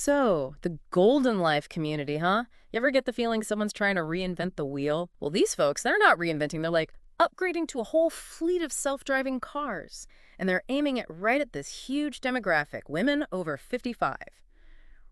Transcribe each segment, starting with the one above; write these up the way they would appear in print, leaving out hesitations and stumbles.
So, the Golden Life community, huh? You ever get the feeling someone's trying to reinvent the wheel? Well, these folks, they're not reinventing, they're like upgrading to a whole fleet of self-driving cars. And they're aiming it right at this huge demographic, women over 55.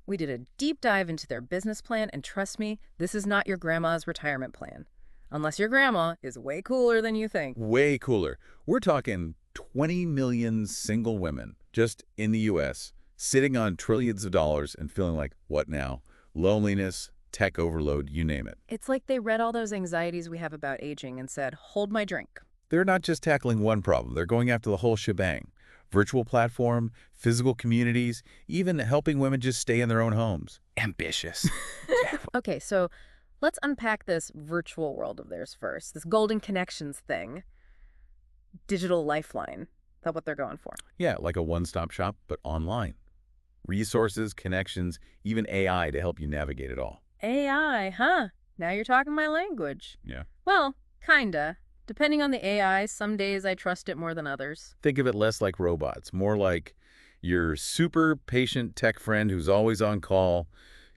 We did a deep dive into their business plan, and trust me, this is not your grandma's retirement plan. Unless your grandma is way cooler than you think. Way cooler. We're talking 20 million single women just in the U.S. sitting on trillions of dollars and feeling like, what now? Loneliness, tech overload, you name it. It's like they read all those anxieties we have about aging and said, hold my drink. They're not just tackling one problem. They're going after the whole shebang. Virtual platform, physical communities, even helping women just stay in their own homes. Ambitious. Okay, so let's unpack this virtual world of theirs first. This golden connections thing. Digital lifeline. Is that what they're going for? Yeah, like a one-stop shop, but online. Resources, connections, even AI to help you navigate it all. AI, huh? Now you're talking my language. Yeah. Well, kinda. Depending on the AI, some days I trust it more than others. Think of it less like robots, more like your super patient tech friend who's always on call,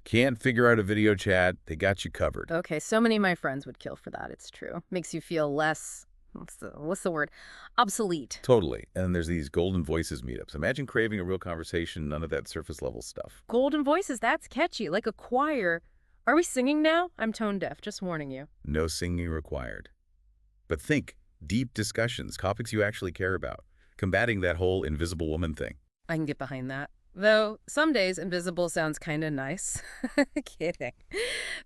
can't figure out a video chat, they got you covered. Okay, so many of my friends would kill for that, it's true. Makes you feel less, what's the word? Obsolete. Totally. And then there's these golden voices meetups. Imagine craving a real conversation, none of that surface level stuff. Golden voices, that's catchy, like a choir. Are we singing now? I'm tone deaf, just warning you. No singing required. But think, deep discussions, topics you actually care about, combating that whole invisible woman thing. I can get behind that. Though, some days invisible sounds kind of nice. Kidding.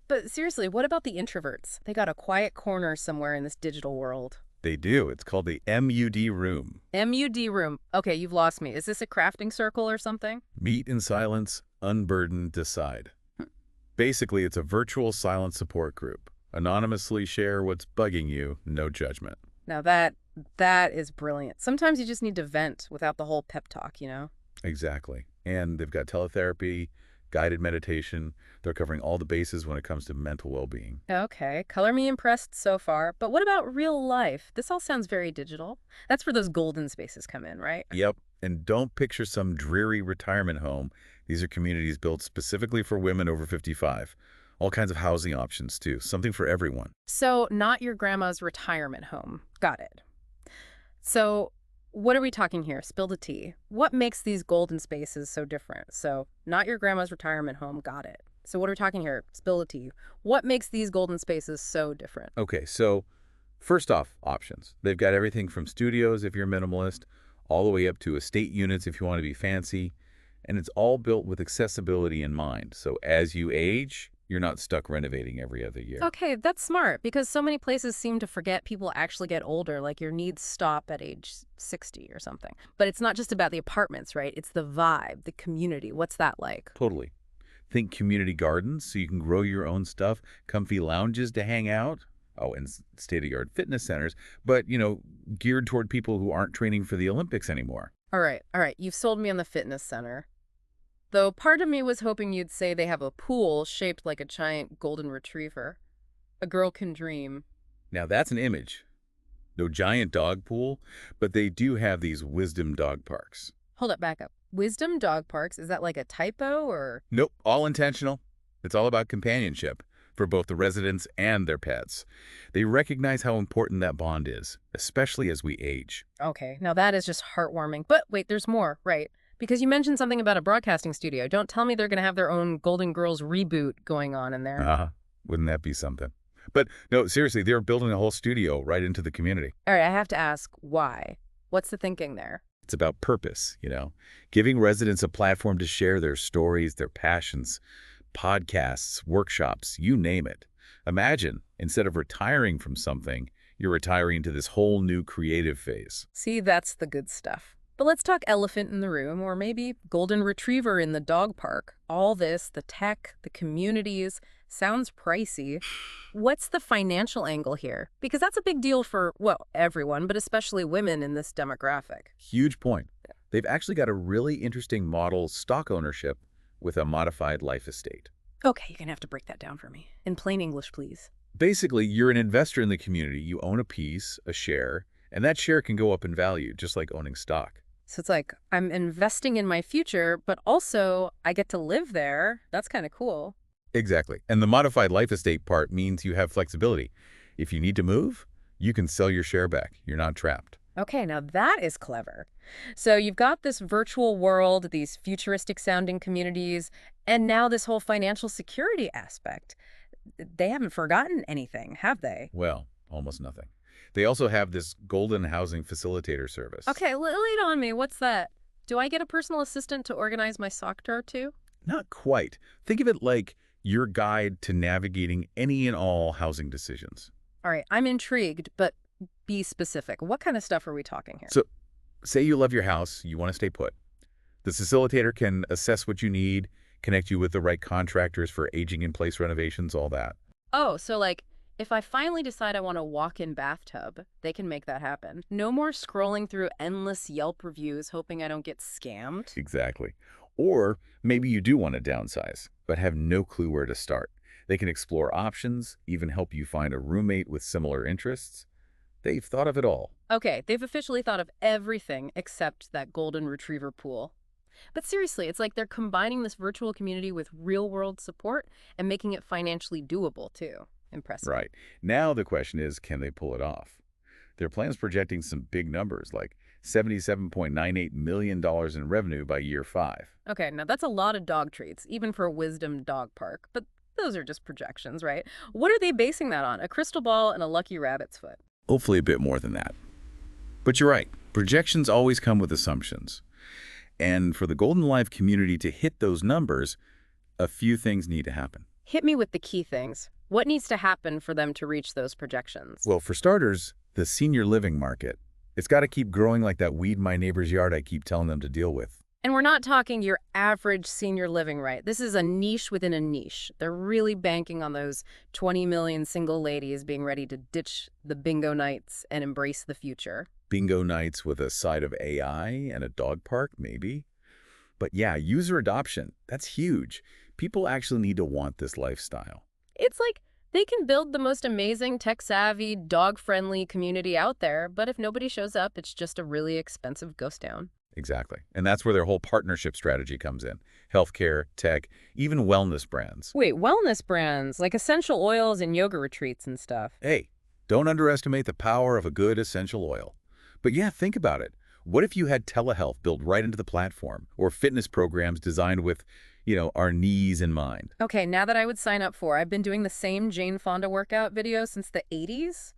But seriously, what about the introverts? They got a quiet corner somewhere in this digital world. They do. It's called the MUD room. MUD room. Okay, you've lost me. Is this a crafting circle or something? Meet in silence, unburden, decide. Basically, it's a virtual silent support group. Anonymously share what's bugging you, no judgment. Now that is brilliant. Sometimes you just need to vent without the whole pep talk, you know? Exactly. And they've got teletherapy, guided meditation. They're covering all the bases when it comes to mental well-being. Okay, color me impressed so far. But what about real life? This all sounds very digital. That's where those golden spaces come in, right? Yep. And don't picture some dreary retirement home. These are communities built specifically for women over 55. All kinds of housing options, too. Something for everyone. So, not your grandma's retirement home. Got it. So, what are we talking here? Spill the tea. What makes these golden spaces so different? So, not your grandma's retirement home. Got it. So, what are we talking here? Spill the tea. What makes these golden spaces so different? Okay, so first off, options. They've got everything from studios if you're minimalist, all the way up to estate units if you want to be fancy. And it's all built with accessibility in mind. So as you age, you're not stuck renovating every other year. Okay, that's smart because so many places seem to forget people actually get older, like your needs stop at age 60 or something. But it's not just about the apartments, right? It's the vibe, the community. What's that like? Totally. Think community gardens so you can grow your own stuff, comfy lounges to hang out. Oh, and state-of-the-art fitness centers, but, geared toward people who aren't training for the Olympics anymore. All right. You've sold me on the fitness center. Though part of me was hoping you'd say they have a pool shaped like a giant golden retriever. A girl can dream. Now that's an image. No giant dog pool, but they do have these wisdom dog parks. Hold up, back up. Wisdom dog parks, is that like a typo or? Nope, all intentional. It's all about companionship for both the residents and their pets. They recognize how important that bond is, especially as we age. Okay, now that is just heartwarming. But wait, there's more, right? Because you mentioned something about a broadcasting studio. Don't tell me they're going to have their own Golden Girls reboot going on in there. Wouldn't that be something? But no, seriously, they're building a whole studio right into the community. All right, I have to ask, why? What's the thinking there? It's about purpose, giving residents a platform to share their stories, their passions, podcasts, workshops, you name it. Imagine, instead of retiring from something, you're retiring to this whole new creative phase. See, that's the good stuff. But let's talk elephant in the room, or maybe golden retriever in the dog park. All this, the tech, the communities, sounds pricey. What's the financial angle here? Because that's a big deal for, well, everyone, but especially women in this demographic. Huge point. They've actually got a really interesting model stock ownership with a modified life estate. Okay, you're going to have to break that down for me. In plain English, please. Basically, you're an investor in the community. You own a piece, a share, and that share can go up in value, just like owning stock. So it's like I'm investing in my future, but also I get to live there. That's kind of cool. Exactly. And the modified life estate part means you have flexibility. If you need to move, you can sell your share back. You're not trapped. Okay, now that is clever. So you've got this virtual world, these futuristic sounding communities, and now this whole financial security aspect. They haven't forgotten anything, have they? Well, almost nothing. They also have this Golden Housing Facilitator service. Okay, lead on me. What's that? Do I get a personal assistant to organize my sock drawer too? Not quite. Think of it like your guide to navigating any and all housing decisions. All right, I'm intrigued, but be specific. What kind of stuff are we talking here? So, say you love your house, you want to stay put. The facilitator can assess what you need, connect you with the right contractors for aging-in-place renovations, all that. Oh, so like, if I finally decide I want a walk-in bathtub, they can make that happen. No more scrolling through endless Yelp reviews hoping I don't get scammed. Exactly. Or maybe you do want to downsize, but have no clue where to start. They can explore options, even help you find a roommate with similar interests. They've thought of it all. Okay, they've officially thought of everything except that golden retriever pool. But seriously, it's like they're combining this virtual community with real-world support and making it financially doable, too. Impressive. Right. Now the question is, can they pull it off? Their plan's projecting some big numbers, like $77.98 million in revenue by year 5. Okay, now that's a lot of dog treats, even for a Wisdom Dog Park. But those are just projections, right? What are they basing that on? A crystal ball and a lucky rabbit's foot? Hopefully a bit more than that. But you're right. Projections always come with assumptions. And for the Golden Life community to hit those numbers, a few things need to happen. Hit me with the key things. What needs to happen for them to reach those projections? Well, for starters, the senior living market. It's got to keep growing like that weed in my neighbor's yard I keep telling them to deal with. And we're not talking your average senior living, right? This is a niche within a niche. They're really banking on those 20 million single ladies being ready to ditch the bingo nights and embrace the future. Bingo nights with a side of AI and a dog park, maybe. But yeah, user adoption, that's huge. People actually need to want this lifestyle. It's like they can build the most amazing, tech-savvy, dog-friendly community out there, but if nobody shows up, it's just a really expensive ghost town. Exactly. And that's where their whole partnership strategy comes in. Healthcare, tech, even wellness brands. Wait, wellness brands, like essential oils and yoga retreats and stuff. Hey, don't underestimate the power of a good essential oil. But yeah, think about it. What if you had telehealth built right into the platform, or fitness programs designed with, our knees in mind? Okay, now that I would sign up for, I've been doing the same Jane Fonda workout video since the 80s.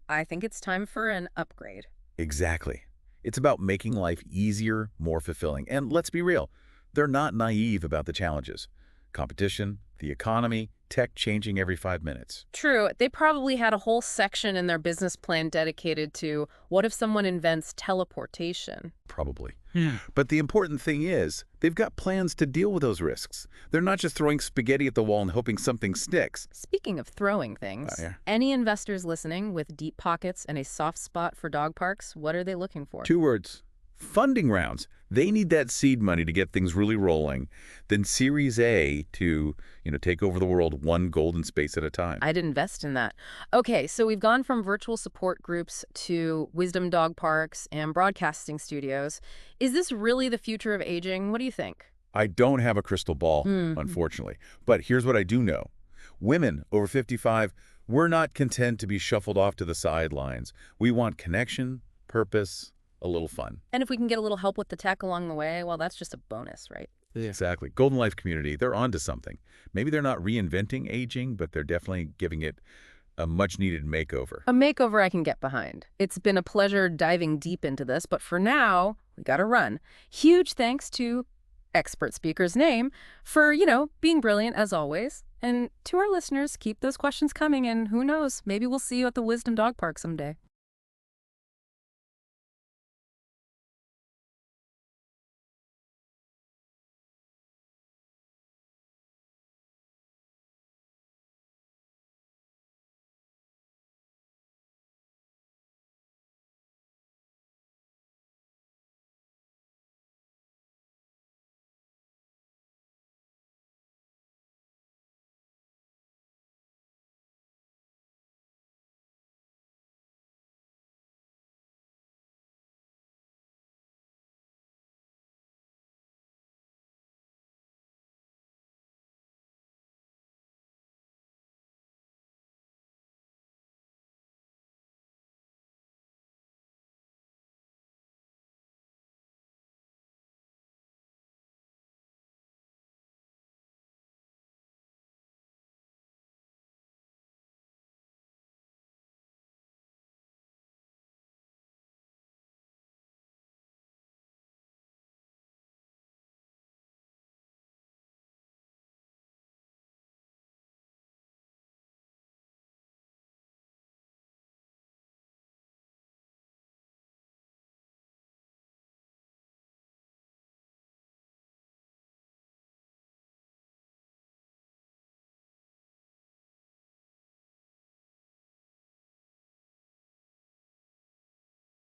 I think it's time for an upgrade. Exactly. It's about making life easier, more fulfilling. And let's be real, they're not naive about the challenges. Competition, the economy, tech changing every 5 minutes. True, they probably had a whole section in their business plan dedicated to what if someone invents teleportation? Probably. Yeah. But the important thing is, they've got plans to deal with those risks. They're not just throwing spaghetti at the wall and hoping something sticks. Speaking of throwing things, Yeah. any investors listening with deep pockets and a soft spot for dog parks, what are they looking for? 2 words. Funding rounds. They need that seed money to get things really rolling. Then Series A to, take over the world one golden space at a time. I'd invest in that. Okay, so we've gone from virtual support groups to wisdom dog parks and broadcasting studios. Is this really the future of aging? What do you think? I don't have a crystal ball, unfortunately. But here's what I do know. Women over 55, we're not content to be shuffled off to the sidelines. We want connection, purpose, a little fun. And if we can get a little help with the tech along the way, well, that's just a bonus, right? Yeah. Exactly. Golden Life community, they're onto something. Maybe they're not reinventing aging, but they're definitely giving it a much-needed makeover. A makeover I can get behind. It's been a pleasure diving deep into this, but for now, we gotta run. Huge thanks to expert speaker's name for, being brilliant as always. And to our listeners, keep those questions coming, and who knows, maybe we'll see you at the Wisdom Dog Park someday.